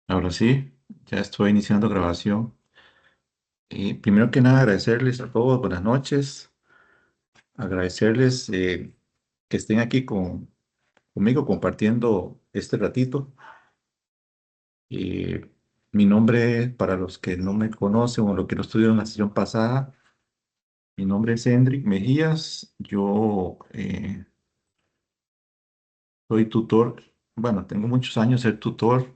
Ahora sí, ya estoy iniciando grabación. Primero que nada, agradecerles a todos, buenas noches. Agradecerles que estén aquí conmigo compartiendo este ratito. Eh, Mi nombre, para los que no me conocen o los que no estuvieron en la sesión pasada, mi nombre es Hendrik Mejías. Yo soy tutor. Bueno, tengo muchos años de ser tutor,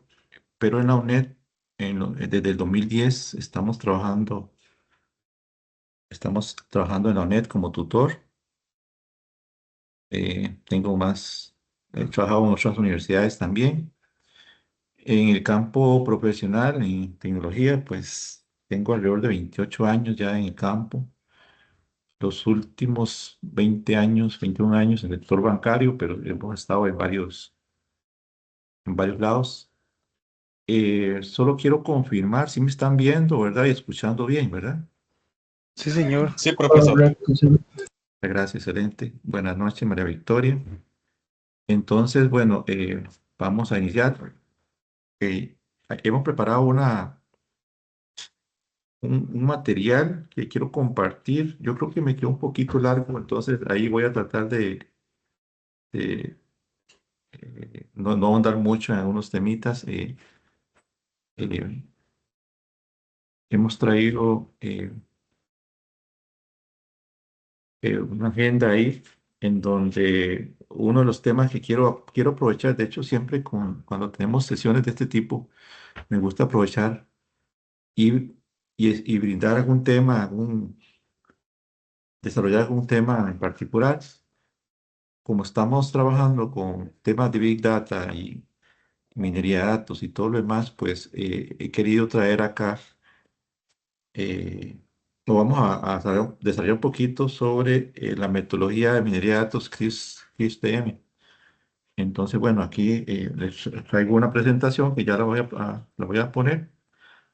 pero en la UNED, desde el 2010, estamos trabajando en la UNED como tutor. Tengo más, he trabajado en otras universidades también. En el campo profesional, en tecnología, pues tengo alrededor de 28 años ya en el campo. Los últimos 20 años, 21 años en el sector bancario, pero hemos estado en varios lados. Solo quiero confirmar si me están viendo, ¿verdad? Y escuchando bien, ¿verdad? Sí, señor. Sí, profesor. Correcto, sí. Gracias, excelente. Buenas noches, María Victoria. Entonces, bueno, vamos a iniciar. Eh, Hemos preparado un material que quiero compartir. Yo creo que me quedó un poquito largo, entonces ahí voy a tratar de, no ahondar mucho en algunos temitas. Eh, Hemos traído una agenda ahí en donde uno de los temas que quiero aprovechar, de hecho, siempre cuando tenemos sesiones de este tipo, me gusta aprovechar y, y brindar algún tema, desarrollar algún tema en particular. Como estamos trabajando con temas de Big Data y minería de datos y todo lo demás, pues he querido traer acá, lo vamos a desarrollar un poquito sobre la metodología de minería de datos CRISP-DM. Entonces, bueno, aquí les traigo una presentación que ya la voy a poner.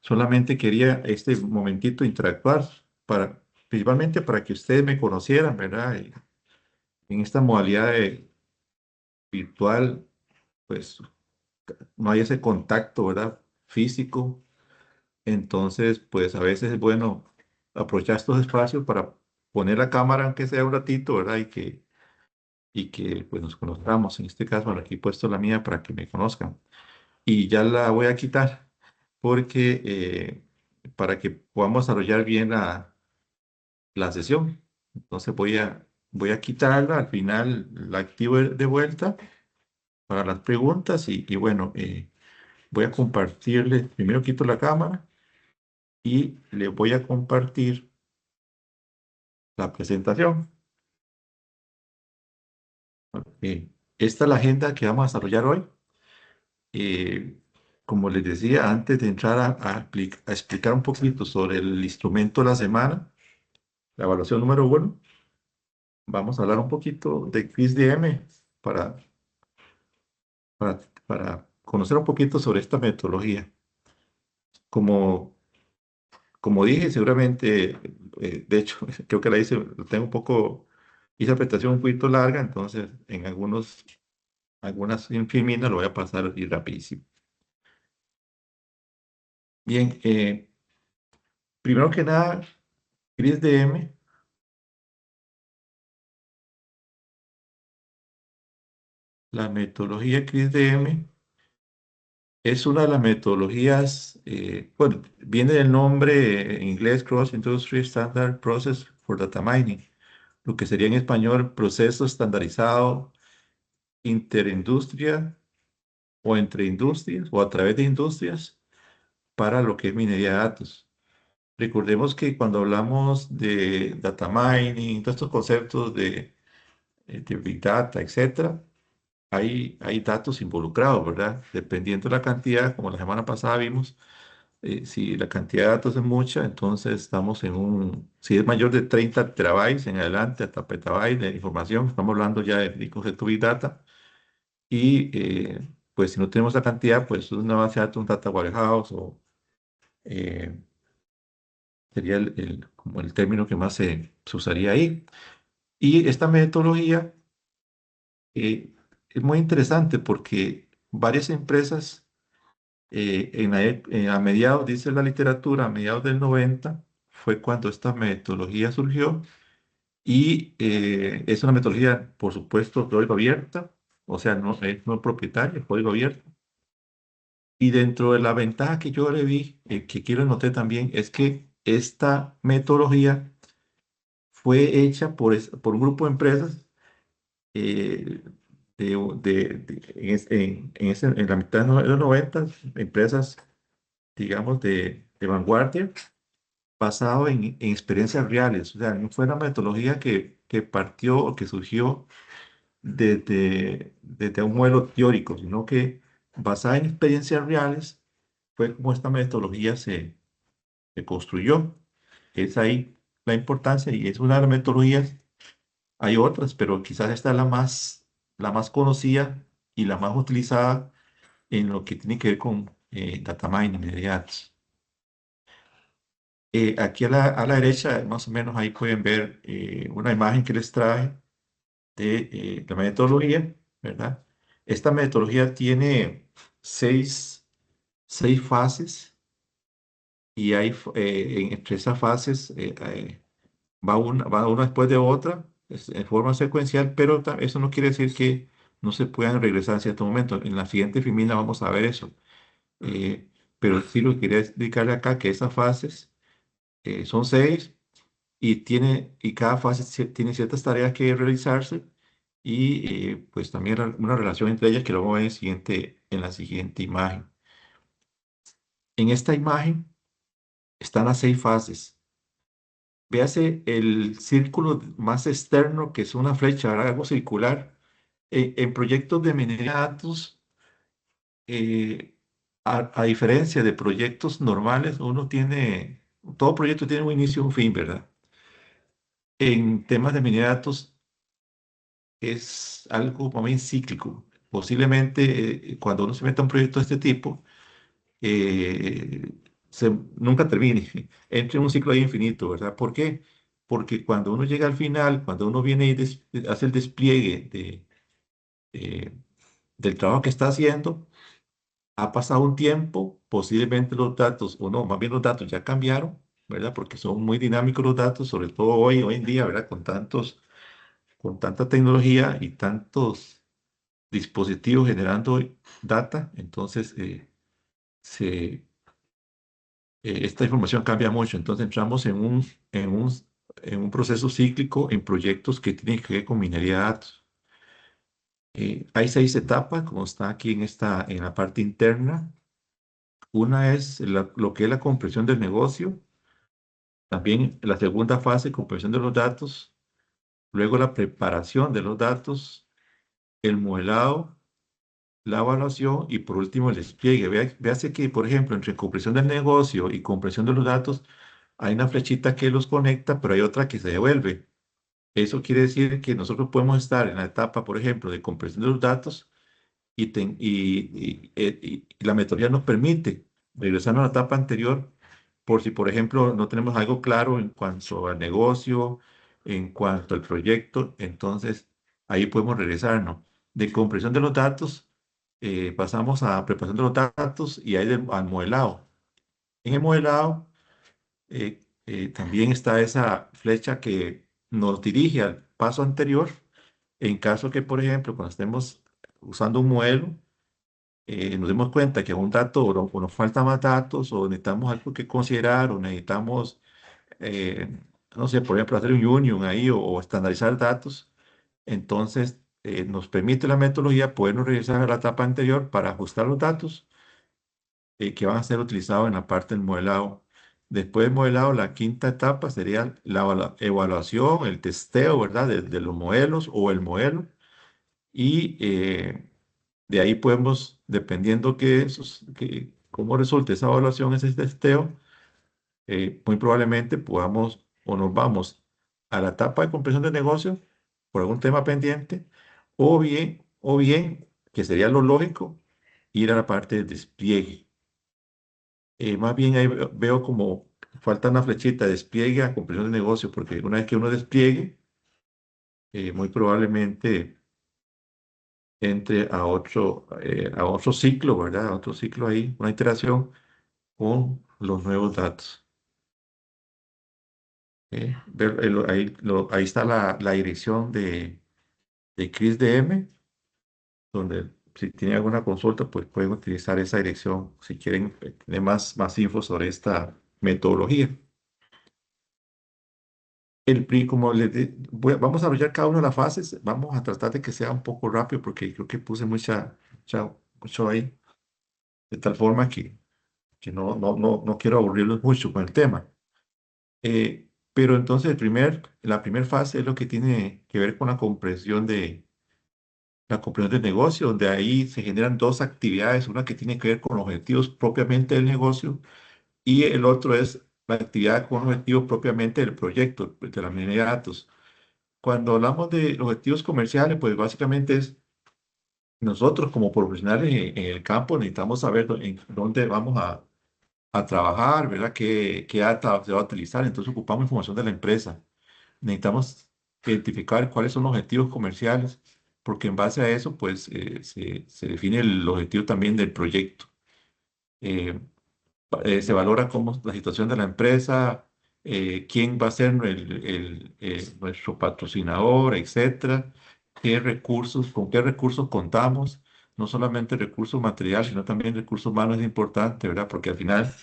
Solamente quería este momentito interactuar principalmente para que ustedes me conocieran, ¿verdad? Y en esta modalidad virtual, pues no hay ese contacto, ¿verdad? Físico. Entonces, pues a veces es bueno aprovechar estos espacios para poner la cámara, aunque sea un ratito, ¿verdad? Y que pues nos conozcamos. En este caso, bueno, aquí he puesto la mía para que me conozcan. Y ya la voy a quitar porque para que podamos desarrollar bien la sesión. Entonces voy a quitarla, al final la activo de vuelta para las preguntas y bueno, voy a compartirle, primero quito la cámara y le voy a compartir la presentación. Esta es la agenda que vamos a desarrollar hoy. Eh, Como les decía, antes de entrar a explicar un poquito sobre el instrumento de la semana, la evaluación número uno, vamos a hablar un poquito de QuizDM para, para conocer un poquito sobre esta metodología. Como, como dije, seguramente, de hecho, creo que la hice, tengo un poco, hice la presentación un poquito larga, entonces en algunas infiminas lo voy a pasar así rapidísimo. Bien, primero que nada, CRISDM, la metodología CRISDM es una de las metodologías, bueno, viene del nombre en inglés Cross Industry Standard Process for Data Mining, lo que sería en español proceso estandarizado interindustria o entre industrias o a través de industrias para lo que es minería de datos. Recordemos que cuando hablamos de data mining, todos estos conceptos de Big Data, etcétera, hay datos involucrados, ¿verdad? Dependiendo de la cantidad, como la semana pasada vimos, si la cantidad de datos es mucha, entonces estamos si es mayor de 30 terabytes en adelante, hasta petabytes de información, estamos hablando ya de concepto Big Data. Y pues si no tenemos la cantidad, pues es una base de datos, un data warehouse eh, sería como el término que más se usaría ahí. Y esta metodología es muy interesante porque varias empresas A mediados, dice la literatura, a mediados del 90 fue cuando esta metodología surgió y es una metodología, por supuesto, código abierta, o sea, no propietaria, código abierto. Y dentro de la ventaja que yo le vi, que quiero notar también, es que esta metodología fue hecha por un grupo de empresas eh, en la mitad de los 90, empresas, digamos, de vanguardia, basado en experiencias reales. O sea, no fue una metodología que partió o que surgió desde un modelo teórico, sino que basada en experiencias reales fue como esta metodología se construyó. Es ahí la importancia y es una de las metodologías. Hay otras, pero quizás esta es la más conocida y la más utilizada en lo que tiene que ver con data mining de datos. Aquí a la derecha, más o menos ahí pueden ver una imagen que les traje de la metodología, ¿verdad? Esta metodología tiene seis, seis fases y entre esas fases va una después de otra en forma secuencial, pero eso no quiere decir que no se puedan regresar en cierto momento. En la siguiente filmina vamos a ver eso. Eh, pero sí lo que quería explicarle acá, que esas fases son seis y cada fase tiene ciertas tareas que realizarse y pues también una relación entre ellas que lo vamos a ver en la siguiente imagen. En esta imagen están las seis fases. Véase el círculo más externo, que es una flecha, ¿verdad? Algo circular. En proyectos de minería de datos, eh, a diferencia de proyectos normales, todo proyecto tiene un inicio y un fin, ¿verdad? En temas de minería de datos es algo más bien cíclico. Posiblemente cuando uno se mete a un proyecto de este tipo, eh, nunca termine, entre en un ciclo ahí infinito, ¿verdad? ¿Por qué? Porque cuando uno llega al final, cuando uno viene y hace el despliegue eh, del trabajo que está haciendo, ha pasado un tiempo, posiblemente los datos, o no, más bien los datos ya cambiaron, ¿verdad? Porque son muy dinámicos los datos, sobre todo hoy en día, ¿verdad? Con tanta tecnología y tantos dispositivos generando data, entonces esta información cambia mucho. Entonces entramos en un, en un proceso cíclico en proyectos que tienen que ver con minería de datos. Hay seis etapas, como está aquí en la parte interna. Una es lo que es la comprensión del negocio. También la segunda fase, comprensión de los datos. Luego la preparación de los datos, el modelado, la evaluación y por último el despliegue. Véase que, por ejemplo, entre comprensión del negocio y comprensión de los datos, hay una flechita que los conecta, pero hay otra que se devuelve. Eso quiere decir que nosotros podemos estar en la etapa, por ejemplo, de comprensión de los datos y la metodología nos permite regresar a la etapa anterior por si, por ejemplo, no tenemos algo claro en cuanto al negocio, en cuanto al proyecto, entonces ahí podemos regresarnos. De comprensión de los datos, pasamos a preparación de los datos y ahí al modelado. En el modelado también está esa flecha que nos dirige al paso anterior en caso que, por ejemplo, cuando estemos usando un modelo, nos demos cuenta que un dato o nos falta más datos o necesitamos algo que considerar o necesitamos, eh, no sé, por ejemplo, hacer un union ahí o estandarizar datos, entonces nos permite la metodología podernos regresar a la etapa anterior para ajustar los datos que van a ser utilizados en la parte del modelado. Después del modelado, la quinta etapa sería la evaluación, el testeo, ¿verdad? De los modelos o el modelo. Y de ahí podemos, dependiendo cómo resulte esa evaluación, ese testeo, muy probablemente podamos o nos vamos a la etapa de comprensión de negocio por algún tema pendiente, o bien, que sería lo lógico, ir a la parte de despliegue. Más bien ahí veo como falta una flechita de despliegue a comprensión de negocio, porque una vez que uno despliegue, muy probablemente entre a otro ciclo, ¿verdad? A otro ciclo ahí, una iteración con los nuevos datos. Ahí está la dirección de CrisDM, donde si tienen alguna consulta, pues pueden utilizar esa dirección si quieren tener más info sobre esta metodología. Como vamos a abrir cada una de las fases, vamos a tratar de que sea un poco rápido porque creo que puse mucho ahí, de tal forma que no quiero aburrirlos mucho con el tema. Pero entonces la primera fase es lo que tiene que ver con la comprensión del negocio, donde ahí se generan dos actividades, una que tiene que ver con los objetivos propiamente del negocio y el otro es la actividad con objetivos propiamente del proyecto, pues, de la minería de datos. Cuando hablamos de los objetivos comerciales, pues básicamente es nosotros como profesionales en el campo necesitamos saber en dónde vamos a trabajar, ¿verdad? ¿Qué data se va a utilizar? Entonces ocupamos información de la empresa. Necesitamos identificar cuáles son los objetivos comerciales, porque en base a eso, pues se define el objetivo también del proyecto. Eh, Se valora cómo la situación de la empresa, quién va a ser nuestro patrocinador, etcétera, con qué recursos contamos, no solamente recursos materiales, sino también recursos humanos es importante, ¿verdad? Porque al final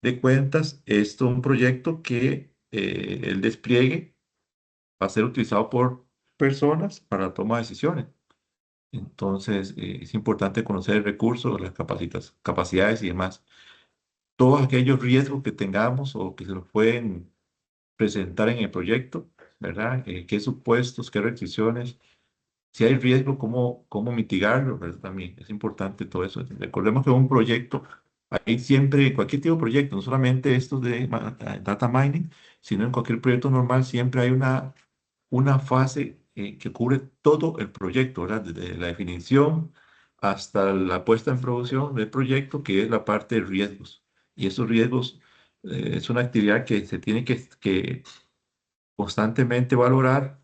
de cuentas, esto es un proyecto que el despliegue va a ser utilizado por personas para la toma de decisiones. Entonces, es importante conocer el recurso, las capacidades y demás. Todos aquellos riesgos que tengamos o que se nos pueden presentar en el proyecto, ¿verdad? ¿Qué supuestos, qué restricciones? Si hay riesgo, cómo mitigarlo, ¿verdad? También es importante todo eso. Recordemos que un proyecto, hay siempre, cualquier tipo de proyecto, no solamente estos de data mining, sino en cualquier proyecto normal, siempre hay una fase que cubre todo el proyecto, ¿verdad? Desde la definición hasta la puesta en producción del proyecto, que es la parte de riesgos. Y esos riesgos es una actividad que se tiene que constantemente valorar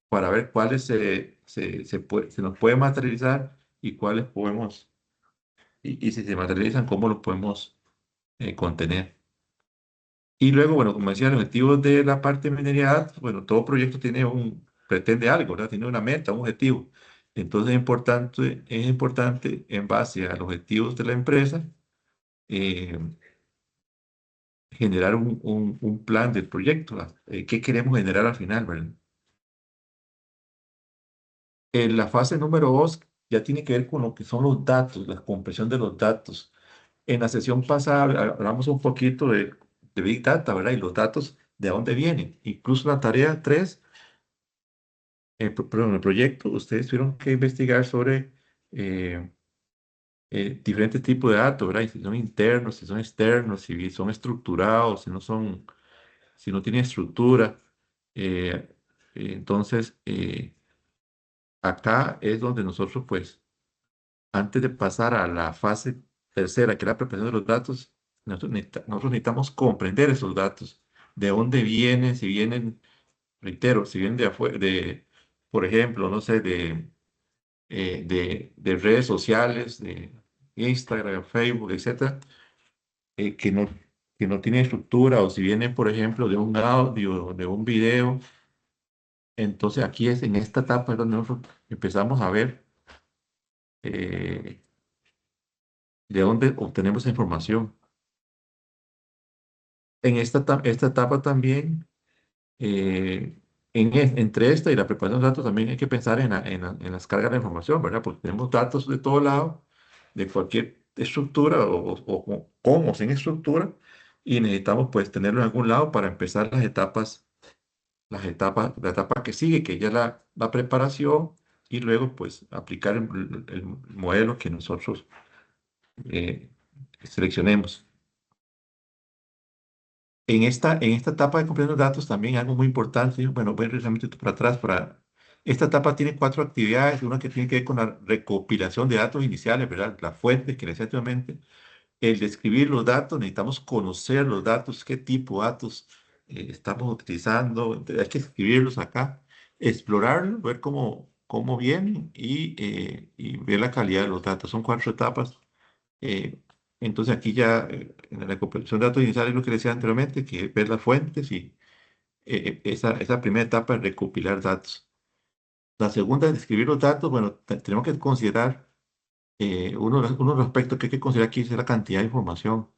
para ver cuáles se nos puede materializar y cuáles y si se materializan, cómo los podemos contener. Y luego, bueno, como decía, el objetivo de la parte de minería, de datos, bueno, todo proyecto pretende algo, ¿verdad? Tiene una meta, un objetivo. Entonces es importante en base a los objetivos de la empresa, eh, generar un plan del proyecto, ¿verdad? ¿Qué queremos generar al final, ¿verdad? La fase número 2 ya tiene que ver con lo que son los datos, la compresión de los datos. En la sesión pasada hablamos un poquito de Big Data, ¿verdad? Y los datos, ¿de dónde vienen? Incluso la tarea 3 perdón, en el proyecto, ustedes tuvieron que investigar sobre eh, diferentes tipos de datos, ¿verdad? Y si son internos, si son externos, si son estructurados, si no tienen estructura. Eh, entonces, acá es donde nosotros, pues, antes de pasar a la fase tercera, que es la preparación de los datos, nosotros necesitamos comprender esos datos, de dónde vienen, si vienen, reitero, si vienen de afuera, por ejemplo, no sé, de redes sociales, de Instagram, Facebook, etcétera, que no tiene estructura, o si viene, por ejemplo, de un audio, de un video. Entonces aquí en esta etapa es donde nosotros empezamos a ver de dónde obtenemos esa información. Esta etapa también, entre esta y la preparación de datos, también hay que pensar en las cargas de información, ¿verdad? Porque tenemos datos de todo lado, de cualquier estructura o con o sin estructura, y necesitamos pues tenerlo en algún lado para empezar la etapa que sigue, que ya es la preparación, y luego pues aplicar el modelo que nosotros eh, seleccionemos. En esta etapa de comprensión de datos también algo muy importante, bueno, voy precisamente para atrás, esta etapa tiene cuatro actividades, una que tiene que ver con la recopilación de datos iniciales, ¿verdad? La fuente que decía anteriormente, el describir los datos, necesitamos conocer los datos, qué tipo de datos estamos utilizando, entonces hay que escribirlos acá, explorarlos, ver cómo vienen y ver la calidad de los datos. Son cuatro etapas. Eh, entonces aquí ya en la recopilación de datos iniciales, lo que decía anteriormente, que ver las fuentes y esa primera etapa es recopilar datos. La segunda es escribir los datos. Bueno, tenemos que considerar uno de los aspectos que hay que considerar aquí es la cantidad de información.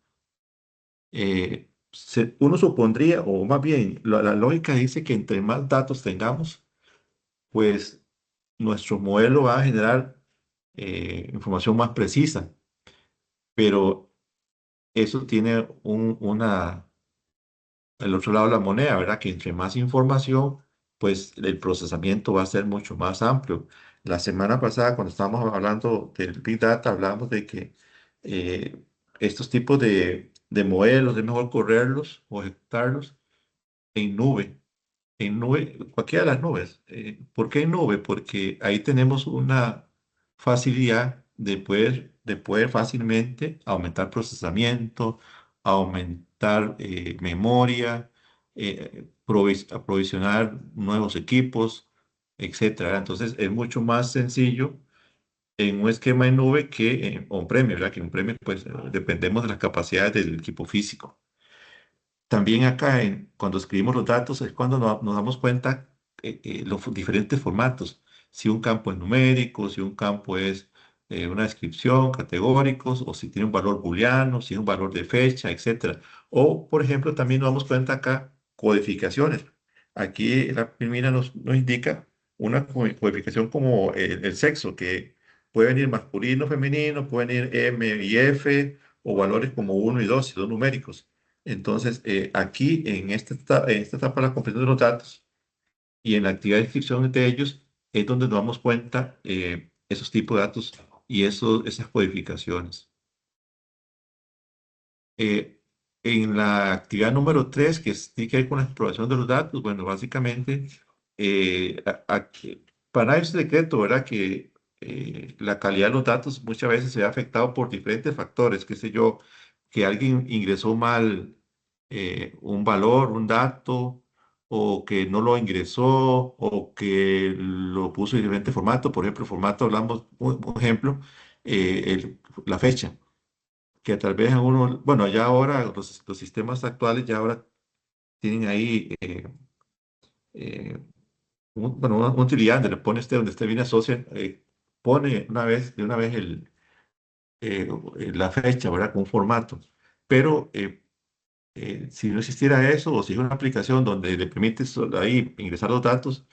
Uno supondría, o más bien, la lógica dice que entre más datos tengamos, pues nuestro modelo va a generar información más precisa, pero eso tiene el otro lado de la moneda, ¿verdad? Que entre más información, pues el procesamiento va a ser mucho más amplio. La semana pasada, cuando estábamos hablando del Big Data, hablábamos de que eh, estos tipos de modelos es mejor correrlos o ejecutarlos en nube. En nube, cualquiera de las nubes. ¿Por qué en nube? Porque ahí tenemos una facilidad de poder fácilmente aumentar procesamiento, aumentar memoria, aprovisionar nuevos equipos, etcétera. Entonces es mucho más sencillo en un esquema en nube que en on-premise, ¿verdad? Que en on-premise pues dependemos de las capacidades del equipo físico. También acá, cuando escribimos los datos, es cuando nos damos cuenta los diferentes formatos. Si un campo es numérico, si un campo es una descripción, categóricos, o si tiene un valor booleano, si es un valor de fecha, etcétera. O, por ejemplo, también nos damos cuenta acá codificaciones. Aquí la primera nos indica una codificación como el sexo, que puede venir masculino, femenino, puede venir M y F, o valores como uno y 2 si son numéricos. Entonces, aquí en esta etapa de la comprensión de los datos y en la actividad de descripción de ellos es donde nos damos cuenta esos tipos de datos y esas codificaciones. Eh, en la actividad número 3, tiene que ver con la exploración de los datos, bueno, básicamente, para ese decreto, ¿verdad? Que la calidad de los datos muchas veces se ve afectado por diferentes factores, qué sé yo, que alguien ingresó mal un valor, un dato, o que no lo ingresó, o que lo puso en diferente formato. Por ejemplo, formato, hablamos, un ejemplo, la fecha que tal vez algunos, bueno, ya ahora los sistemas actuales ya ahora tienen ahí bueno, una utilidad donde le pone donde usted viene asocia, pone de una vez la fecha, ¿verdad? Con un formato. Pero si no existiera eso, o si es una aplicación donde le permite solo ahí ingresar los datos,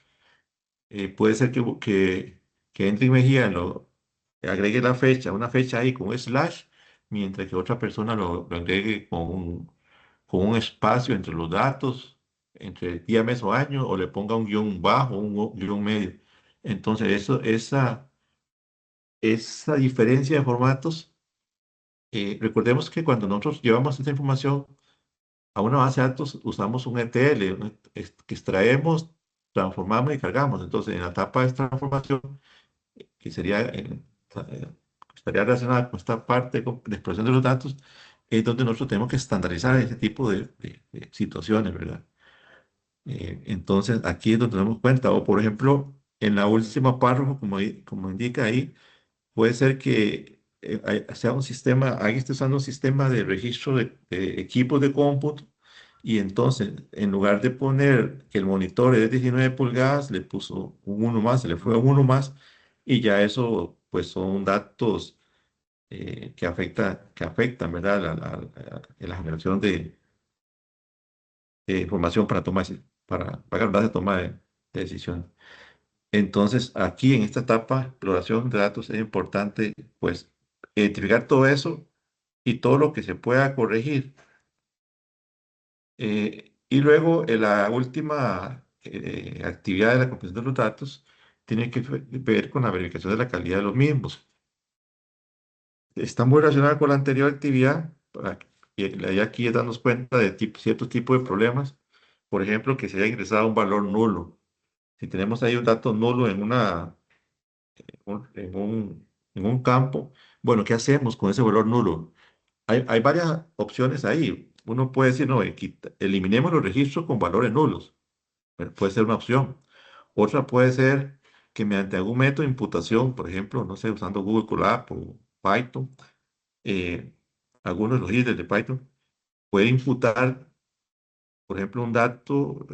puede ser que Enrique Mejía agregue la fecha, una fecha ahí con un slash, mientras que otra persona lo agregue con un espacio entre los datos, entre día, mes o año, o le ponga un guión bajo, un guión medio. Entonces, esa diferencia de formatos, recordemos que cuando nosotros llevamos esta información a una base de datos, usamos un ETL, que extraemos, transformamos y cargamos. Entonces, en la etapa de transformación, que eh, estaría relacionada con esta parte de exploración de los datos, es donde nosotros tenemos que estandarizar ese tipo de situaciones, ¿verdad? Entonces, aquí es donde nos damos cuenta, o por ejemplo, en la última párrafo, como indica ahí, puede ser que sea un sistema, alguien esté usando un sistema de registro de equipos de cómputo, y entonces, en lugar de poner que el monitor es de 19 pulgadas, le puso un uno más, se le fue un uno más, y ya eso, pues son datos que afectan, ¿verdad? La generación de información para las bases de toma de decisión. Entonces, aquí en esta etapa, exploración de datos, es importante, pues, identificar todo eso y todo lo que se pueda corregir. Y luego, la última actividad de la comprensión de los datos tiene que ver con la verificación de la calidad de los mismos. Está muy relacionada con la anterior actividad, y la idea aquí es darnos cuenta de ciertos tipos de problemas. Por ejemplo, que se haya ingresado un valor nulo. Si tenemos ahí un dato nulo en un campo, bueno, ¿qué hacemos con ese valor nulo? Hay varias opciones ahí. Uno puede decir, no, eliminemos los registros con valores nulos. Puede ser una opción. Otra puede ser que mediante algún método de imputación, por ejemplo, no sé, usando Google Colab o Python, eh, algunos de los líderes de Python, puede imputar, por ejemplo, un dato,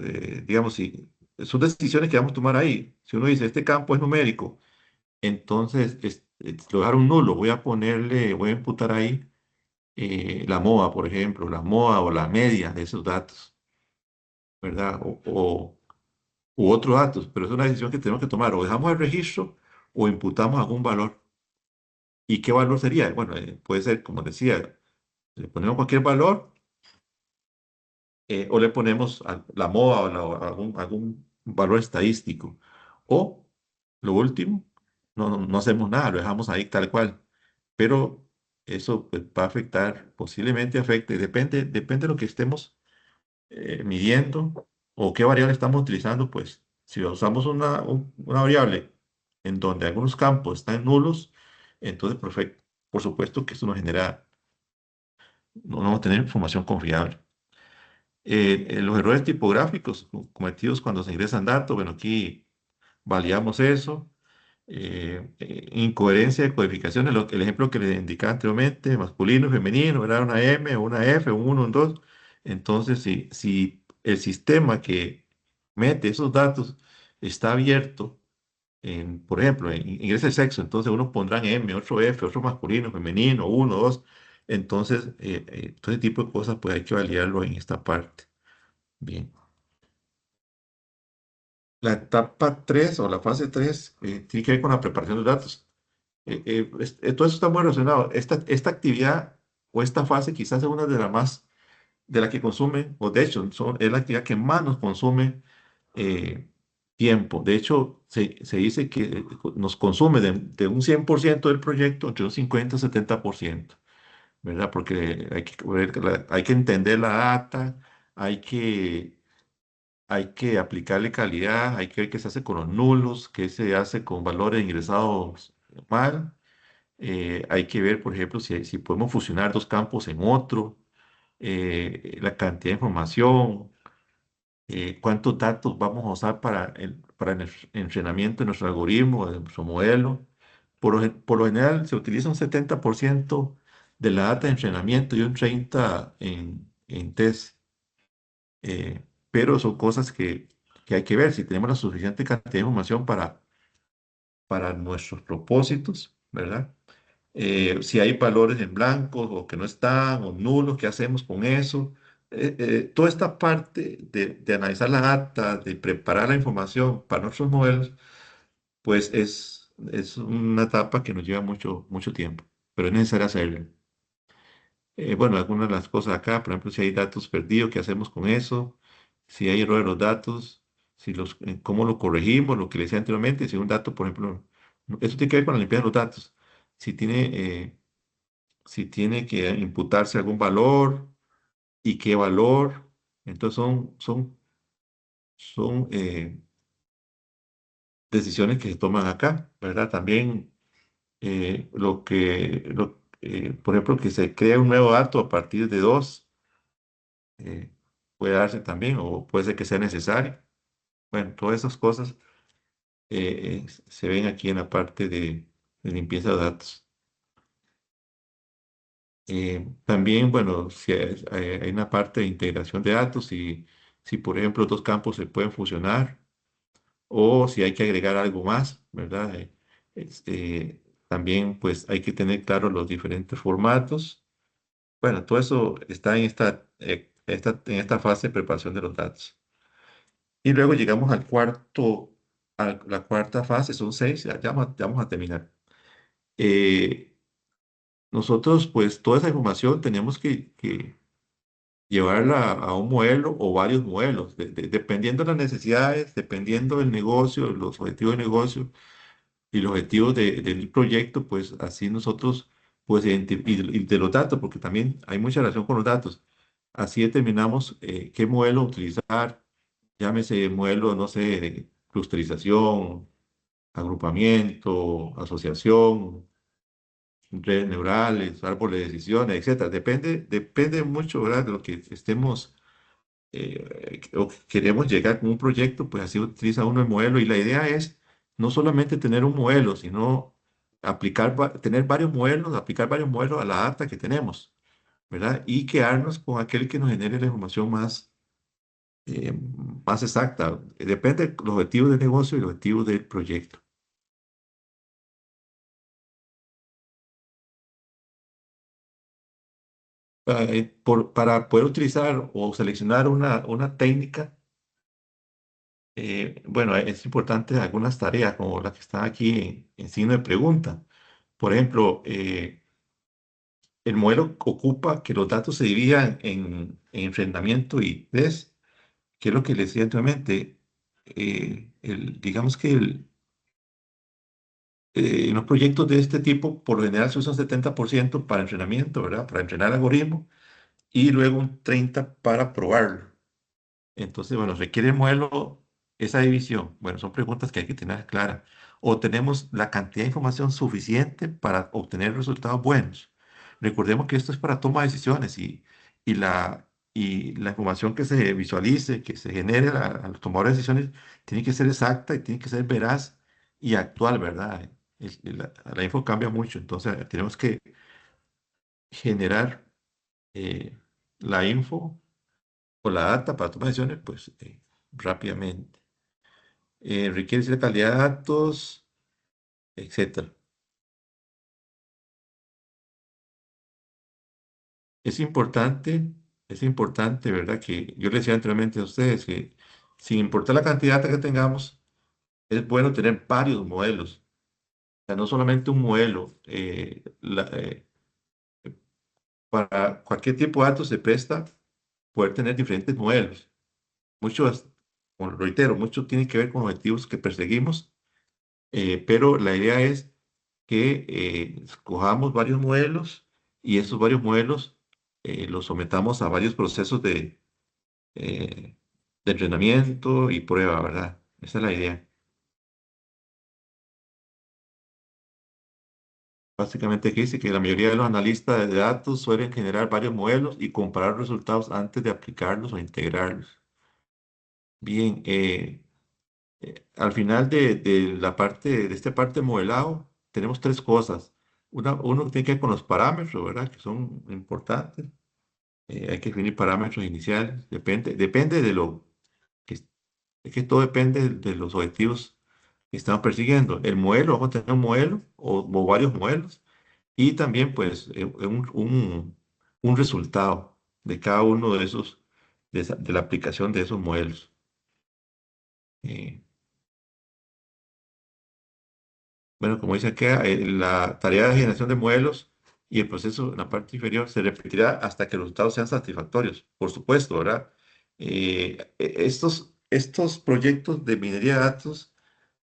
digamos, si son decisiones que vamos a tomar ahí. Si uno dice, este campo es numérico, entonces lo dejaron nulo, voy a imputar ahí la MOA, por ejemplo, la MOA o la media de esos datos, ¿verdad? U otros datos, pero es una decisión que tenemos que tomar, o dejamos el registro o imputamos algún valor. ¿Y qué valor sería? Bueno, puede ser, como decía, le ponemos cualquier valor o le ponemos la MOA o algún valor estadístico. O, lo último, no hacemos nada, lo dejamos ahí tal cual. Pero eso pues, va a afectar, posiblemente afecte, depende de lo que estemos midiendo o qué variable estamos utilizando, pues si usamos una variable en donde algunos campos están nulos, entonces por supuesto que eso nos genera, no vamos a tener información confiable. Los errores tipográficos cometidos cuando se ingresan datos, bueno, aquí validamos eso. Incoherencia de codificaciones, el ejemplo que les indicaba anteriormente, masculino y femenino, era una M o una F, un uno, un 2. Entonces, si el sistema que mete esos datos está abierto, por ejemplo, ingresa el sexo, entonces unos pondrán M, otro F, otro masculino, femenino, uno, dos. Entonces, todo ese tipo de cosas, pues hay que validarlo en esta parte. Bien. La etapa 3 o la fase 3 tiene que ver con la preparación de datos. Todo eso está muy relacionado. Esta actividad o esta fase quizás es una de las más, de la que consume, o de hecho es la actividad que más nos consume tiempo. De hecho, se dice que nos consume de un 100% del proyecto entre un 50 y 70%, ¿verdad? Porque hay que entender la data, hay que, hay que aplicarle calidad, hay que ver qué se hace con los nulos, qué se hace con valores ingresados mal. Hay que ver, por ejemplo, si podemos fusionar dos campos en otro, la cantidad de información, cuántos datos vamos a usar para el entrenamiento de nuestro algoritmo, de nuestro modelo. Por lo general se utiliza un 70% de la data de entrenamiento y un 30% en test. Pero son cosas que hay que ver si tenemos la suficiente cantidad de información para nuestros propósitos, ¿verdad? Si hay valores en blanco o que no están o nulos, ¿qué hacemos con eso? Toda esta parte de analizar la data, de preparar la información para nuestros modelos, pues es una etapa que nos lleva mucho tiempo, pero es necesario hacerlo. Bueno, algunas de las cosas acá, por ejemplo, si hay datos perdidos, ¿qué hacemos con eso? Si hay error de los datos, cómo lo corregimos, lo que le decía anteriormente, si un dato, por ejemplo, eso tiene que ver con la limpieza de los datos. Si tiene, si tiene que imputarse algún valor y qué valor. Entonces son decisiones que se toman acá, ¿verdad? También por ejemplo, que se crea un nuevo dato a partir de dos, eh, puede darse también o puede ser que sea necesario. Bueno, todas esas cosas se ven aquí en la parte de limpieza de datos. También, bueno, si hay una parte de integración de datos, si por ejemplo dos campos se pueden fusionar o si hay que agregar algo más, ¿verdad? También pues hay que tener claro los diferentes formatos. Bueno, todo eso está en esta fase de preparación de los datos. Y luego llegamos a la cuarta fase, son seis, ya vamos a terminar. Eh, Nosotros pues toda esa información tenemos que llevarla a un modelo o varios modelos, dependiendo de las necesidades, dependiendo del negocio, los objetivos de negocio y los objetivos del proyecto, pues así nosotros, pues, y de los datos, porque también hay mucha relación con los datos. Así determinamos qué modelo utilizar, llámese modelo, no sé, de clusterización, agrupamiento, asociación, redes neurales, árboles de decisiones, etcétera. Depende mucho, ¿verdad? De lo que estemos o que queremos llegar con un proyecto, pues así utiliza uno el modelo y la idea es no solamente tener un modelo, sino tener varios modelos, aplicar varios modelos a la data que tenemos, ¿verdad? Y quedarnos con aquel que nos genere la información más exacta. Depende del objetivo del negocio y el objetivo del proyecto. Para poder utilizar o seleccionar una técnica, bueno, es importante algunas tareas como la que está aquí en signo de pregunta. Por ejemplo, el modelo ocupa que los datos se dividan en enfrentamiento y test, que es lo que les decía anteriormente. Digamos que en los proyectos de este tipo, por lo general se usa un 70% para entrenamiento, ¿verdad? Para entrenar el algoritmo y luego un 30% para probarlo. Entonces, bueno, requiere el modelo esa división. Bueno, son preguntas que hay que tener claras. O tenemos la cantidad de información suficiente para obtener resultados buenos. Recordemos que esto es para toma de decisiones y la información que se visualice, que se genere al tomar decisiones, tiene que ser exacta y tiene que ser veraz y actual, ¿verdad? La info cambia mucho, entonces tenemos que generar eh, la info o la data para tomar decisiones, pues rápidamente. Requiere cierta calidad de datos, etcétera. Es importante, es importante, ¿verdad? Que yo les decía anteriormente a ustedes que sin importar la cantidad de data que tengamos, es bueno tener varios modelos. O sea, no solamente un modelo. Para cualquier tipo de datos se presta poder tener diferentes modelos. Muchos, como lo reitero, muchos tienen que ver con objetivos que perseguimos, pero la idea es que escojamos varios modelos y esos varios modelos los sometamos a varios procesos eh, de entrenamiento y prueba, ¿verdad? Esa es la idea. Básicamente aquí dice que la mayoría de los analistas de datos suelen generar varios modelos y comparar resultados antes de aplicarlos o integrarlos. Bien, al final de la parte, de esta parte de modelado, tenemos tres cosas. Uno tiene que ver con los parámetros, ¿verdad? Que son importantes. Hay que definir parámetros iniciales. Depende de lo que, es que todo depende de los objetivos que estamos persiguiendo. El modelo, vamos a tener un modelo o varios modelos y también pues un resultado de cada uno de esos, de la aplicación de esos modelos. Eh, bueno, como dice acá, la tarea de generación de modelos y el proceso en la parte inferior se repetirá hasta que los resultados sean satisfactorios, por supuesto, ¿verdad? Estos proyectos de minería de datos,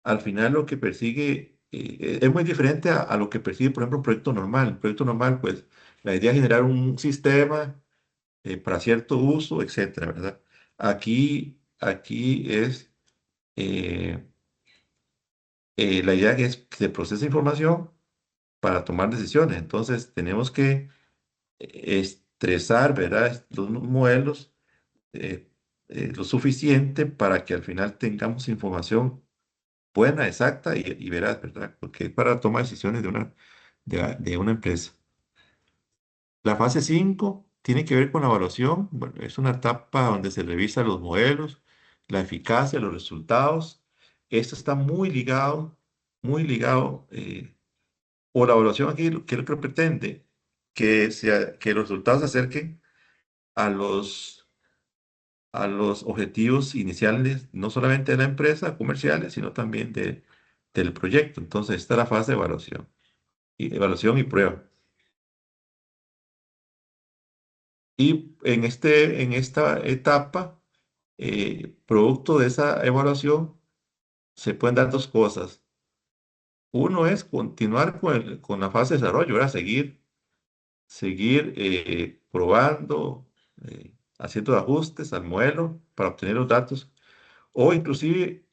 al final lo que persigue es muy diferente a lo que persigue, por ejemplo, un proyecto normal. Un proyecto normal, pues, la idea es generar un sistema para cierto uso, etcétera, ¿verdad? Aquí es eh, la idea es que se procese información para tomar decisiones. Entonces, tenemos que estresar, ¿verdad? Los modelos eh, lo suficiente para que al final tengamos información buena, exacta y veraz, ¿verdad? Porque es para tomar decisiones de una empresa. La fase 5 tiene que ver con la evaluación. Bueno, es una etapa donde se revisan los modelos, la eficacia, los resultados. Esto está muy ligado, o la evaluación aquí, ¿qué es lo que pretende? Que los resultados se acerquen a los objetivos iniciales, no solamente de la empresa, comerciales, sino también del proyecto. Entonces, esta es la fase de evaluación y prueba. Y en esta etapa, producto de esa evaluación, se pueden dar dos cosas. Uno es continuar con la fase de desarrollo, ¿verdad? Seguir probando, haciendo ajustes al modelo para obtener los datos. O inclusive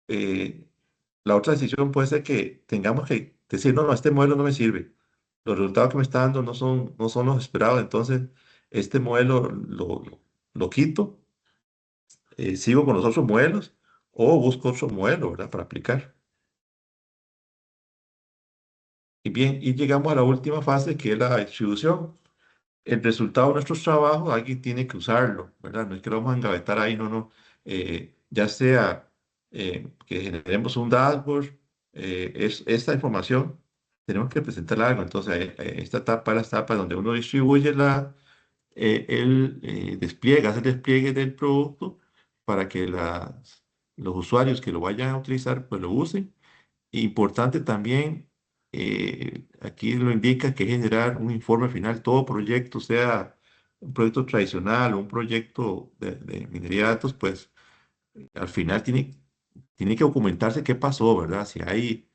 eh, la otra decisión puede ser que tengamos que decir, no, no, este modelo no me sirve. Los resultados que me está dando no son los esperados, entonces este modelo lo quito, sigo con los otros modelos o busco otro modelo, ¿verdad? Para aplicar. Y bien, y llegamos a la última fase, que es la distribución. El resultado de nuestros trabajos, alguien tiene que usarlo, ¿verdad? No es que lo vamos a engavetar ahí, no, no. Ya sea que generemos un dashboard, esta información, tenemos que presentar algo. Entonces, esta etapa es la etapa donde uno distribuye despliega, hace el despliegue del producto para que los usuarios que lo vayan a utilizar, pues lo usen. Importante también, aquí lo indica, que generar un informe final. Todo proyecto, sea un proyecto tradicional o un proyecto de minería de datos, pues al final tiene que documentarse qué pasó, ¿verdad? Si hay,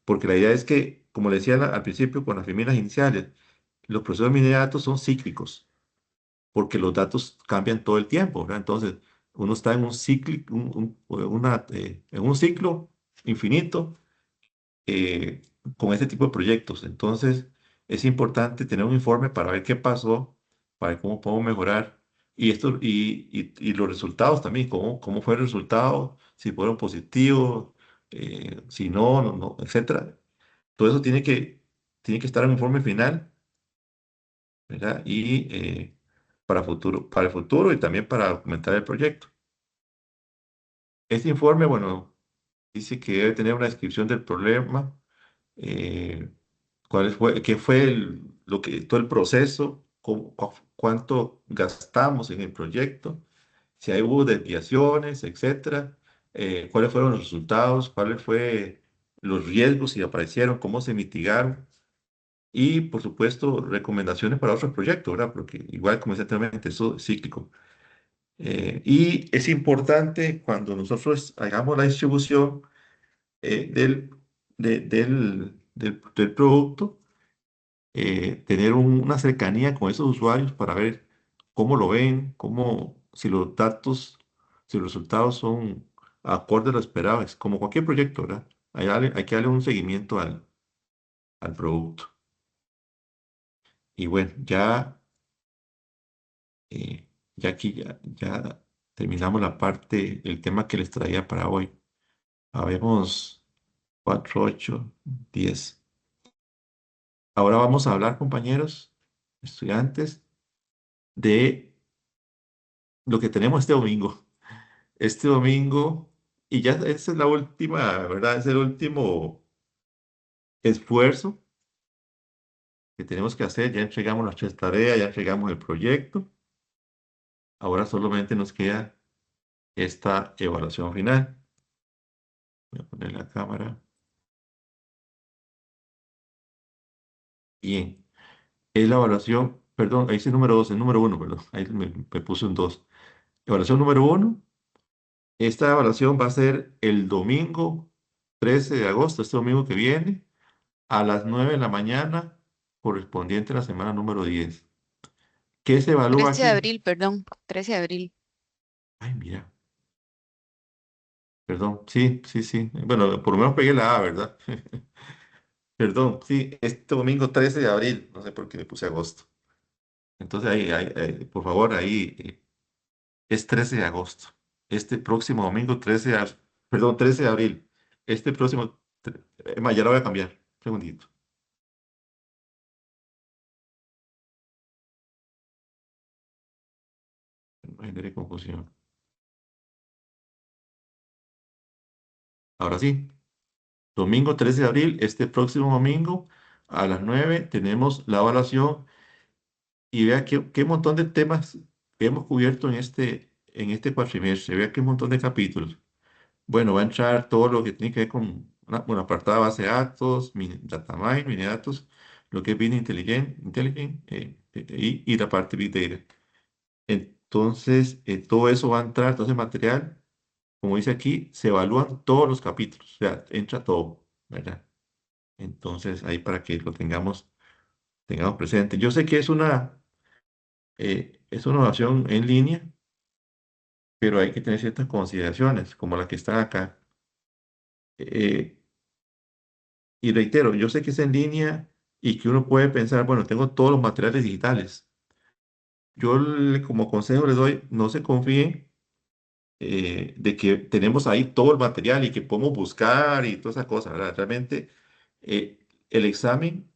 porque la idea es que, como le decía al principio con las primeras iniciales, los procesos de minería de datos son cíclicos, porque los datos cambian todo el tiempo, ¿verdad? Entonces, uno está en un ciclo, en un ciclo infinito, eh, con este tipo de proyectos. Entonces, es importante tener un informe para ver qué pasó, para ver cómo podemos mejorar. Y los resultados también, cómo fue el resultado, si fueron positivos, si no, no, no, etcétera. Todo eso tiene que estar en un informe final, ¿verdad? Y para el futuro y también para documentar el proyecto. Este informe, bueno, dice que debe tener una descripción del problema, eh, qué fue todo el proceso, cuánto gastamos en el proyecto, si hay hubo desviaciones, etcétera, cuáles fueron los resultados, cuáles fueron los riesgos, si aparecieron, cómo se mitigaron, y por supuesto recomendaciones para otros proyectos, ¿verdad? Porque igual como decía anteriormente, eso es cíclico. Y es importante cuando nosotros hagamos la distribución del producto, tener una cercanía con esos usuarios para ver cómo lo ven, si los datos, si los resultados son acorde a lo esperado. Es como cualquier proyecto, ¿verdad? Hay que darle un seguimiento al producto. Y bueno, eh, ya aquí ya terminamos la parte, el tema que les traía para hoy. Habemos 4, 8, 10. Ahora vamos a hablar, compañeros, estudiantes, de lo que tenemos este domingo. Este domingo, y ya esta es la última, ¿verdad? Es el último esfuerzo que tenemos que hacer. Ya entregamos las 3 tareas, ya entregamos el proyecto. Ahora solamente nos queda esta evaluación final. Voy a poner la cámara. Bien. Es la evaluación, perdón, ahí dice número 2, el número uno, perdón. Ahí me puse un 2. Evaluación número uno. Esta evaluación va a ser el domingo 13 de agosto, este domingo que viene, a las 9 de la mañana, correspondiente a la semana número 10. ¿Qué se evalúa 13 de aquí? abril, perdón, 13 de abril. Ay, mira, perdón, sí, sí, sí. Bueno, por lo menos pegué la A, ¿verdad? Perdón, sí, este domingo 13 de abril, no sé por qué me puse agosto. Entonces, por favor, ahí es 13 de agosto. Este próximo domingo, 13 de abril. Este próximo, ya lo voy a cambiar. Un segundito. No genere confusión. Ahora sí, domingo 13 de abril, este próximo domingo a las 9 tenemos la evaluación y vea qué montón de temas hemos cubierto en este cuatrimestre. Vea qué montón de capítulos. Bueno, va a entrar todo lo que tiene que ver con una apartada de base de datos, data mine, mini datos, lo que es bien intelligent, y la parte big data. Entonces, todo eso va a entrar, todo ese material, como dice aquí, se evalúan todos los capítulos, o sea, entra todo, ¿verdad? Entonces, ahí para que lo tengamos presente. Yo sé que es una evaluación en línea, pero hay que tener ciertas consideraciones, como la que está acá. Eh, y reitero, yo sé que es en línea y que uno puede pensar, bueno, tengo todos los materiales digitales. Yo como consejo les doy, no se confíen de que tenemos ahí todo el material y que podemos buscar y toda esa cosa, ¿verdad? Realmente el examen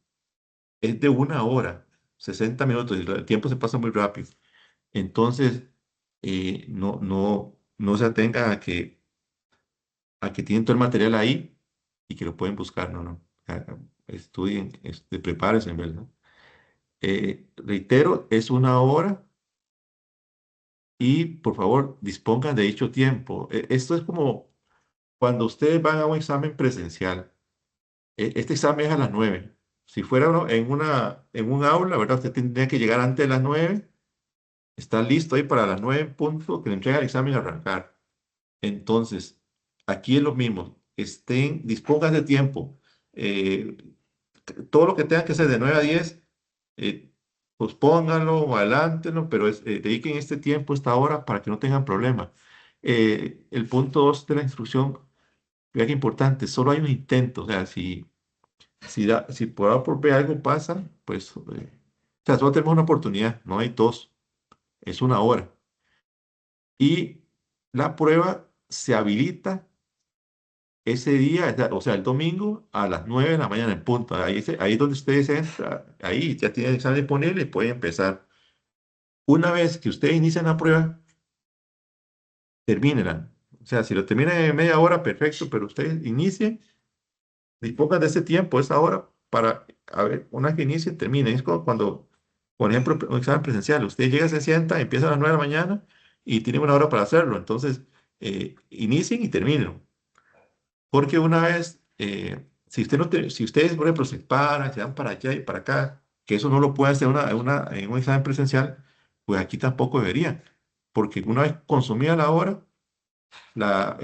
es de 1 hora, 60 minutos, y el tiempo se pasa muy rápido. Entonces, no se atenga a que tienen todo el material ahí y que lo pueden buscar, no, no. Estudien, prepárense, ¿verdad? Reitero, es 1 hora y por favor dispongan de dicho tiempo. Esto es como cuando ustedes van a un examen presencial. Este examen es a las 9. Si fuera en un aula, ¿verdad? Usted tendría que llegar antes de las 9. Está listo ahí para las 9 en punto que le entrega el examen a arrancar. Entonces, aquí es lo mismo. Dispongan de tiempo. Eh, todo lo que tengan que hacer de 9 a 10, eh, pospónganlo o adelántenlo, pero dediquen este tiempo, esta hora, para que no tengan problema. El punto 2 de la instrucción, vea que importante, solo hay un intento. O sea, si por A o por B algo pasa, pues, o sea, solo tenemos una oportunidad, no hay dos, es 1 hora. Y la prueba se habilita ese día, o sea, el domingo a las 9 de la mañana en punto. Ahí es donde ustedes entran, ahí ya tienen el examen disponible y pueden empezar. Una vez que ustedes inician la prueba, termínenla. O sea, si lo terminan en media hora, perfecto, pero ustedes inicien, dispongan de ese tiempo, esa hora, para, a ver, una vez que inicien, terminen. Es como cuando, por ejemplo, un examen presencial, usted llega, se sienta, empieza a las 9 de la mañana y tiene 1 hora para hacerlo. Entonces, inicien y terminen. Porque una vez, si ustedes, por ejemplo, se paran, se van para allá y para acá, que eso no lo puede hacer en un examen presencial, pues aquí tampoco deberían. Porque una vez consumida la hora, la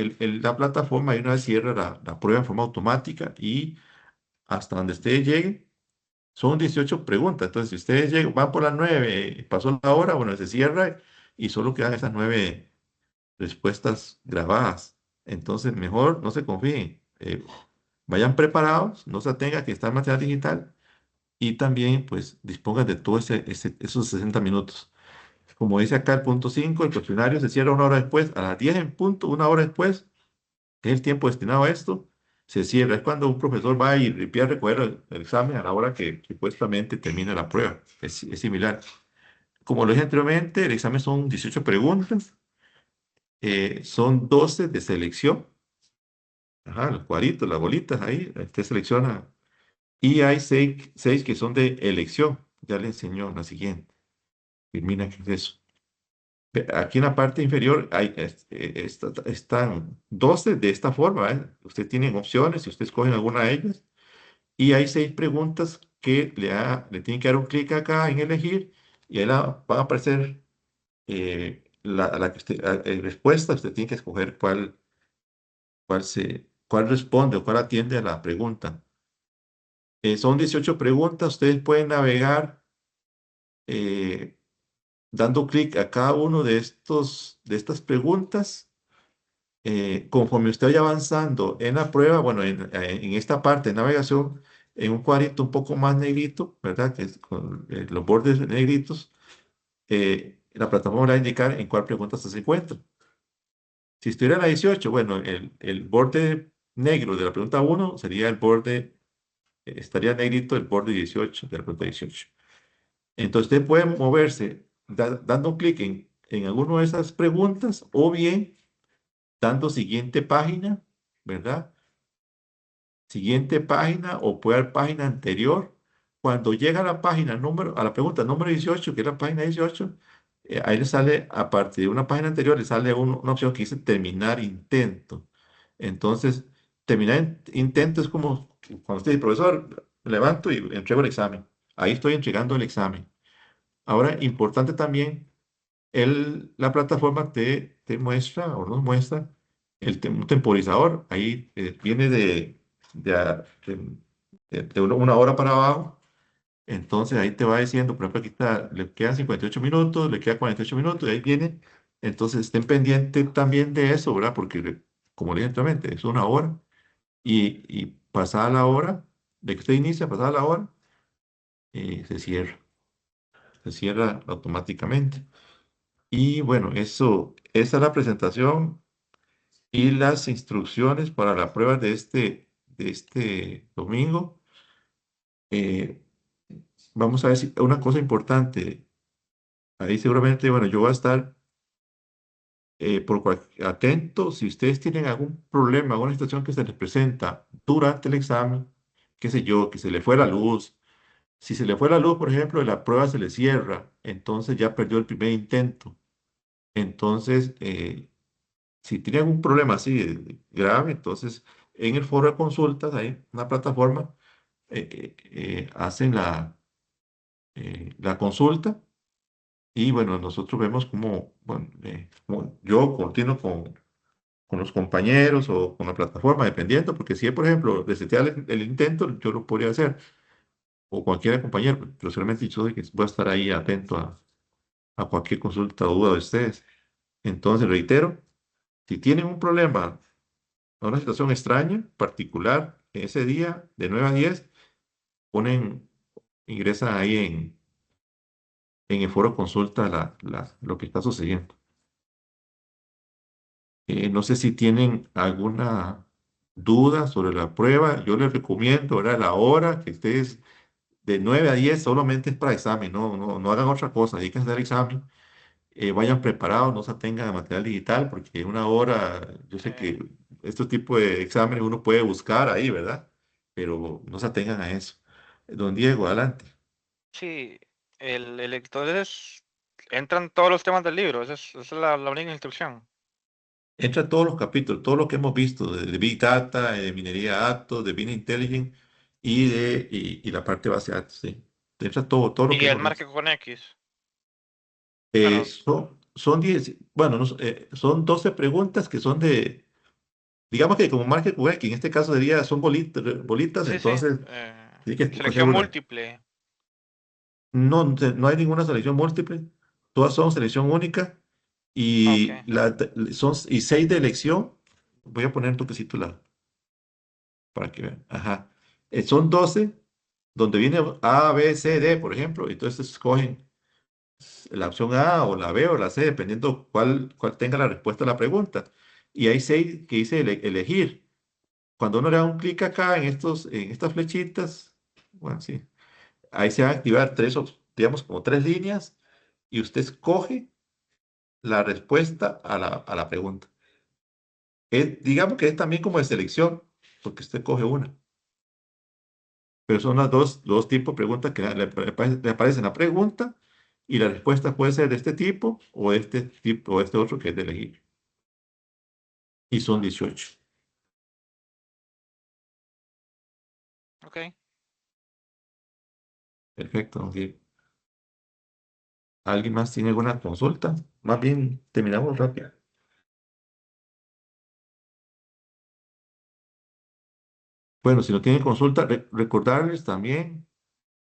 plataforma y una vez cierra la prueba en forma automática y hasta donde ustedes lleguen, son 18 preguntas. Entonces, si ustedes van por las 9, pasó la hora, bueno, se cierra y solo quedan esas 9 respuestas grabadas. Entonces, mejor no se confíen. Vayan preparados, no se atenga que está en material digital y también, pues, dispongan de todos esos 60 minutos. Como dice acá el punto 5, el cuestionario se cierra 1 hora después, a las 10 en punto, 1 hora después, que es el tiempo destinado a esto, se cierra. Es cuando un profesor va y pide recoger el examen a la hora que supuestamente termina la prueba. Es similar. Como lo dije anteriormente, el examen son 18 preguntas, son 12 de selección. Ajá, los cuadritos, las bolitas ahí, usted selecciona. Y hay seis que son de elección. Ya le enseñó la siguiente. Termina que es eso. Aquí en la parte inferior están 12 de esta forma, ¿eh? Usted tiene opciones y usted escoge alguna de ellas. Y hay 6 preguntas que le tienen que dar un clic acá en elegir y ahí van a aparecer la que respuesta. Usted tiene que escoger cuál responde o cuál atiende a la pregunta. Son 18 preguntas. Ustedes pueden navegar eh, dando clic a cada uno de estas preguntas. Conforme usted vaya avanzando en la prueba, bueno, en esta parte de navegación, en un cuadrito un poco más negrito, ¿verdad? Que es con los bordes negritos, la plataforma le va a indicar en cuál pregunta se encuentra. Si estuviera en la 18, bueno, el borde negro de la pregunta 1 sería estaría negrito el borde 18 de la pregunta 18. Entonces usted puede moverse dando un clic en alguna de esas preguntas o bien dando siguiente página, ¿verdad? Siguiente página o puede dar página anterior. Cuando llega a la pregunta número 18, que es la página 18, ahí le sale, a partir de una página anterior, le sale una opción que dice terminar intento. Entonces, terminar intento es como cuando usted dice, profesor, me levanto y entrego el examen. Ahí estoy entregando el examen. Ahora, importante también, la plataforma te muestra o nos muestra un temporizador. Ahí viene de, a- de 1 hora para abajo. Entonces ahí te va diciendo, por ejemplo, aquí está, le quedan 58 minutos, le quedan 48 minutos, y ahí viene. Entonces estén pendientes también de eso, ¿verdad? Porque, como le dije anteriormente, es 1 hora y pasada la hora, de que usted inicia, pasada la hora, se cierra automáticamente. Y bueno, esa es la presentación y las instrucciones para la prueba de este domingo. Eh, Vamos a ver si una cosa importante. Ahí seguramente, bueno, yo voy a estar atento. Si ustedes tienen algún problema, alguna situación que se les presenta durante el examen, qué sé yo, que se le fue la luz. Si se le fue la luz, por ejemplo, y la prueba se le cierra, entonces ya perdió el primer intento. Entonces, si tiene algún problema así grave, entonces en el foro de consultas, hay una plataforma, hacen la consulta y bueno, nosotros vemos cómo, bueno, como yo continuo con los compañeros o con la plataforma, dependiendo, porque si, por ejemplo, resetear el intento, yo lo podría hacer, o cualquier compañero, pero solamente yo soy que voy a estar ahí atento a cualquier consulta o duda de ustedes. Entonces, reitero, si tienen un problema, una situación extraña, particular, ese día de 9 a 10 ponen, ingresan ahí en el foro consulta lo que está sucediendo. No sé si tienen alguna duda sobre la prueba. Yo les recomiendo, ¿verdad? La hora que ustedes de 9 a 10 solamente es para examen, no hagan otra cosa, dedíquense al examen. Vayan preparados, no se atengan a material digital, porque en una hora, yo sé Eh, que estos tipos de exámenes uno puede buscar ahí, ¿verdad? Pero no se atengan a eso. Don Diego, adelante. sí, entonces entran todos los temas del libro, esa es la única instrucción. Entra todos los capítulos, todo lo que hemos visto, de Big Data, de minería de datos, de Business Intelligence y la parte base de datos, sí. Entra todo lo que Y el hemos visto. marque con X. Bueno, Son 10, bueno, son 12 preguntas que son digamos que como market web, que en este caso son bolitas, sí, sí. entonces tiene que escoger Selección una. múltiple. No hay ninguna selección múltiple, todas son selección única Ok. y 6 de elección. Voy a poner un toquecito para que vean. Ajá. Son 12 donde viene A, B, C, D, por ejemplo, entonces escogen la opción A o la B o la C, dependiendo cuál tenga la respuesta a la pregunta. Y hay 6 que dice elegir. Cuando uno le da un clic acá en estas flechitas, bueno, sí, ahí se van a activar digamos, como tres líneas y usted escoge la respuesta a la pregunta. Digamos que es también como de selección, porque usted coge una. Pero son las dos tipos de preguntas que le aparecen la pregunta y la respuesta puede ser de este tipo o de este tipo o de este otro que es de elegir. Y son 18. Ok. Perfecto. Ok. ¿Alguien más tiene alguna consulta? Más bien terminamos rápido. Bueno, si no tienen consulta, recordarles también,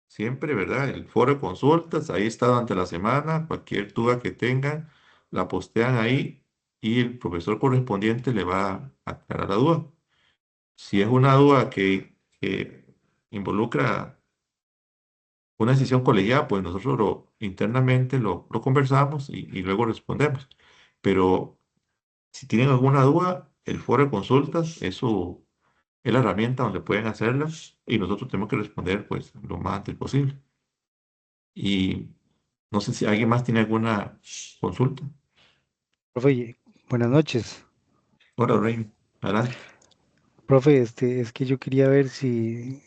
siempre, ¿verdad? El foro de consultas, ahí está durante la semana, cualquier duda que tengan, la postean ahí y el profesor correspondiente le va a aclarar la duda. Si es una duda que involucra una decisión colegiada, pues nosotros internamente lo conversamos y luego respondemos. Pero si tienen alguna duda, el foro de consultas, eso es la herramienta donde pueden hacerla y nosotros tenemos que responder pues lo más antes posible. Y no sé si alguien más tiene alguna consulta. Profe, buenas noches. Ahora, Rain, adelante. Profe, es que yo quería ver si,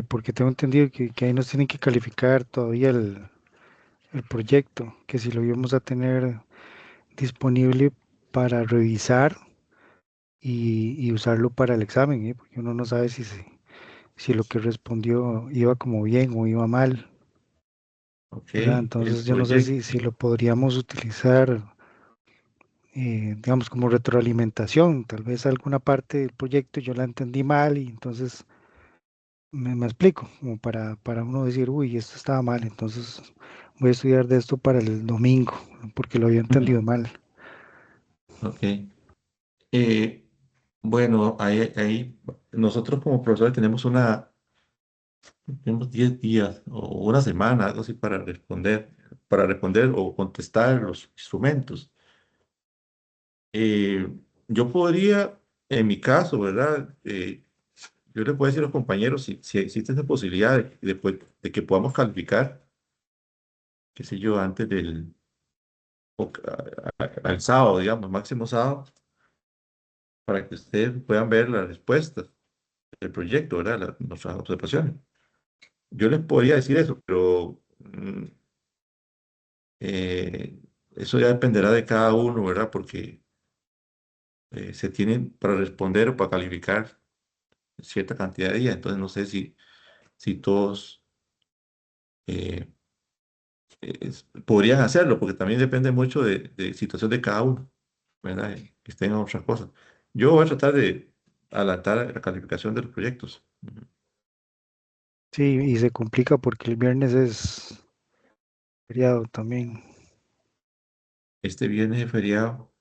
porque tengo entendido que ahí nos tienen que calificar todavía el proyecto, que si lo íbamos a tener disponible para revisar y usarlo para el examen, porque uno no sabe si lo que respondió iba como bien o iba mal, Ok, ¿verdad? el Entonces yo no sé proyecto. si lo podríamos utilizar, digamos, como retroalimentación. Tal vez alguna parte del proyecto yo la entendí mal y entonces me explico, como para uno decir, uy, esto estaba mal, entonces voy a estudiar de esto para el domingo, porque lo había entendido mal. Ok. Eh, bueno, ahí nosotros como profesores tenemos 10 días o una semana, algo así para responder. para responder o contestar los instrumentos. Eh, yo podría, en mi caso, ¿verdad? Yo le puedo decir a los compañeros si existe esa posibilidad de que podamos calificar, qué sé yo, antes del al sábado, digamos, máximo sábado, para que ustedes puedan ver las respuestas del proyecto, ¿verdad? Nuestras observaciones. Yo les podría decir eso, pero eh, eso ya dependerá de cada uno, ¿verdad? Porque se tienen para responder o para calificar cierta cantidad de días. Entonces no sé si todos eh, podrían hacerlo, porque también depende mucho de situación de cada uno, ¿verdad? Que estén en otras cosas. Yo voy a tratar de adelantar la calificación de los proyectos. Ujú. Sí, y se complica porque el viernes es feriado también. Este viernes es feriado,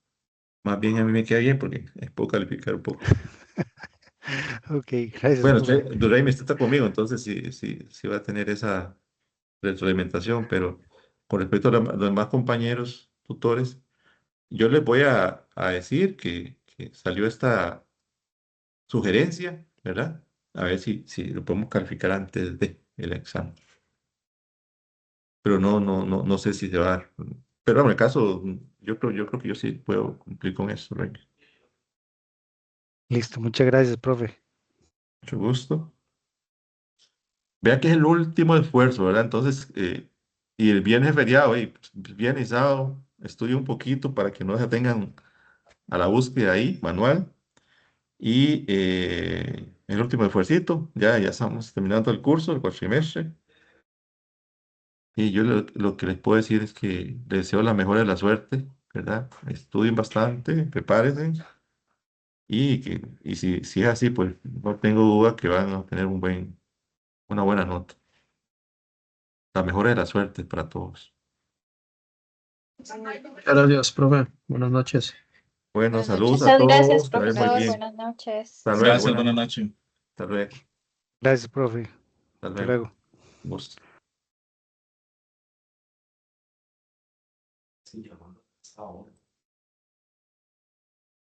más bien a mí me queda bien porque puedo calificar un poco. Ok, gracias, Bueno, profe. Durayme está conmigo, entonces sí va a tener esa retroalimentación, pero con respecto a los demás compañeros, tutores, yo les voy a decir que salió esta sugerencia, ¿verdad? A ver si lo podemos calificar antes del examen. Pero no sé si se va a dar. Pero en el caso, yo creo que yo sí puedo cumplir con eso, Rey. Listo, muchas gracias, profe. Mucho gusto. Vea que es el último esfuerzo, ¿verdad? Entonces, y el viernes es feriado, y pues, viernes y sábado, estudio un poquito para que no se tengan a la búsqueda ahí, manual. Y el último esfuercito, ya estamos terminando el curso, el cuatrimestre. Y yo lo que les puedo decir es que les deseo la mejor de la suerte, ¿verdad? Estudien bastante, prepárense y si es así, pues no tengo duda que van a tener una buena nota. La mejor de la suerte para todos. Gracias, profe. Buenas noches. Bueno, Buenas saludos noches. a Muchas gracias, todos, que vayan muy profesor. Gracias. bien. Buenas noches. Hasta luego, Gracias, buenas buenas noches. noches. Hasta luego, Gracias, profe. hasta Hasta luego. luego. Gusto. Sí, llamando hasta ahora.